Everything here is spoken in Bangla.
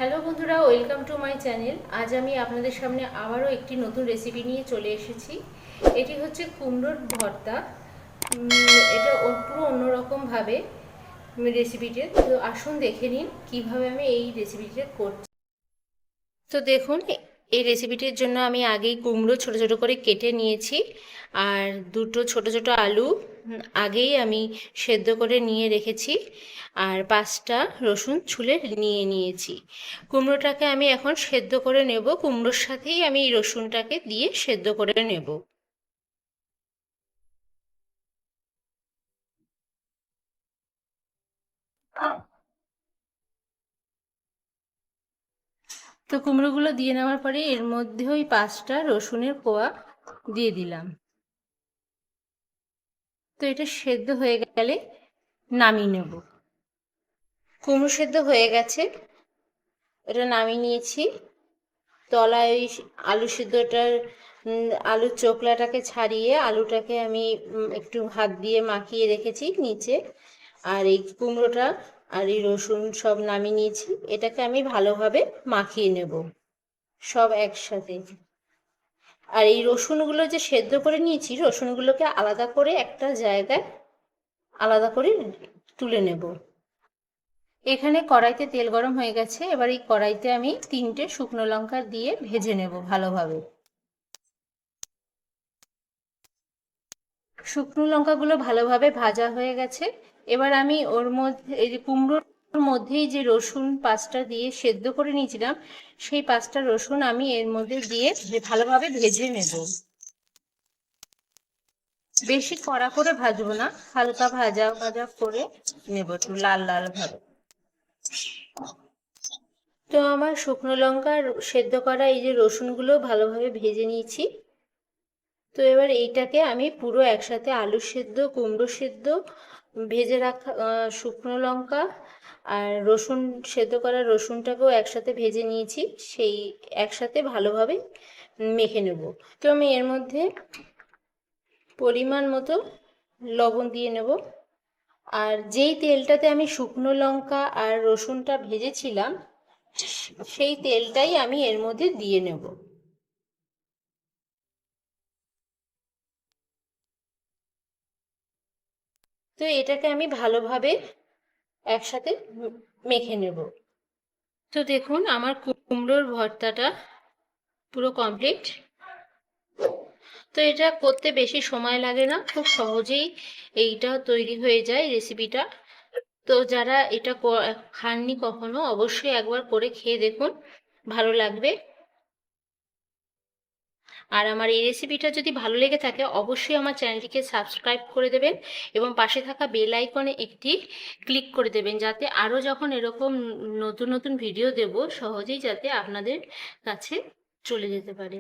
হ্যালো বন্ধুরা, ওয়েলকাম টু মাই চ্যানেল। আজ আমি আপনাদের সামনে আবারও একটি নতুন রেসিপি নিয়ে চলে এসেছি। এটি হচ্ছে কুমড়োর ভর্তা। এটা পুরো অন্যরকমভাবে রেসিপিটি। তো আসুন দেখে নিন কীভাবে আমি এই রেসিপিটা করছি। তো দেখুন, এই রেসিপিটির জন্য আমি আগেই কুমড়ো ছোট ছোট করে কেটে নিয়েছি, আর দুটো ছোট ছোট আলু আগেই আমি সেদ্ধ করে নিয়ে রেখেছি, আর 5টা রসুন ছুলে নিয়ে নিয়েছি। কুমড়োটাকে আমি এখন সেদ্ধ করে নেব। কুমড়োর সাথেই আমি এই রসুনটাকে দিয়ে সেদ্ধ করে নেব। তো কুমড়োগুলো দিয়ে নেওয়ার পরে এর মধ্যে ওই 5টা রসুনের কোয়া দিয়ে দিলাম। তো এটা সেদ্ধ হয়ে গেলে নামিয়ে নেব। কুমড়ো সেদ্ধ হয়ে গেছে, এটা নামিয়ে নিয়েছি। তলায় ওই আলু সিদ্ধটার আলুর চোকলাটাকে ছাড়িয়ে আলুটাকে আমি একটু হাত দিয়ে মাখিয়ে রেখেছি নিচে, আর এই কুমড়োটা আর এই রসুন সব নামিয়ে নিয়েছি। এটাকে আমি ভালোভাবে মাখিয়ে নেব সব একসাথে। আর এই রসুনগুলো যে সেদ্ধ করে নিয়েছি, রসুনগুলোকে আলাদা করে একটা জায়গায় আলাদা করে তুলে নেব। এখানে কড়াইতে তেল গরম হয়ে গেছে। এবার এই কড়াইতে আমি 3টে শুকনো লঙ্কা দিয়ে ভেজে নেব ভালোভাবে। শুকনো লঙ্কাগুলো ভালোভাবে ভাজা হয়ে গেছে। এবার আমি ওর মধ্যে এই যে কুমড়োর মধ্যেই যে রসুন 5টা দিয়ে সেদ্ধ করে নিয়েছিলাম, সেই 5টা রসুন আমি এর মধ্যে দিয়ে ভালোভাবে ভেজে নেব। বেশি কড়া করে ভাজবো না, হালকা ভাজা ভাজা করে নেব, একটু লাল লাল ভাবে। তো আমার শুকনো লঙ্কার সেদ্ধ করা এই যে রসুনগুলো ভালোভাবে ভেজে নিয়েছি। তো এবার এইটাকে আমি পুরো একসাথে আলু সেদ্ধ, কুমড়ো সেদ্ধ, ভেজে রাখা শুকনো লঙ্কা আর রসুন সেদ্ধ করা রসুনটাকেও একসাথে ভেজে নিয়েছি, সেই একসাথে ভালোভাবে মেখে নেব। তো আমি এর মধ্যে পরিমাণ মতো লবণ দিয়ে নেব। আর যেই তেলটাতে আমি শুকনো লঙ্কা আর রসুনটা ভেজেছিলাম, সেই তেলটাই আমি এর মধ্যে দিয়ে নেব। তো এটাকে আমি ভালোভাবে একসাথে মেখে নেব। তো দেখুন, আমার কুমড়োর ভর্তাটা পুরো কমপ্লিট। তো এটা করতে বেশি সময় লাগে না, খুব সহজেই এইটা তৈরি হয়ে যায় রেসিপিটা। তো যারা এটা খাননি কখনো, অবশ্যই একবার করে খেয়ে দেখুন, ভালো লাগবে। আর আমার এই রেসিপিটা যদি ভালো লেগে থাকে, অবশ্যই আমার চ্যানেলটিকে সাবস্ক্রাইব করে দেবেন এবং পাশে থাকা বেল আইকনে একটি ক্লিক করে দেবেন, যাতে আরও যখন এরকম নতুন নতুন ভিডিও দেব, সহজেই যাতে আপনাদের কাছে চলে যেতে পারে।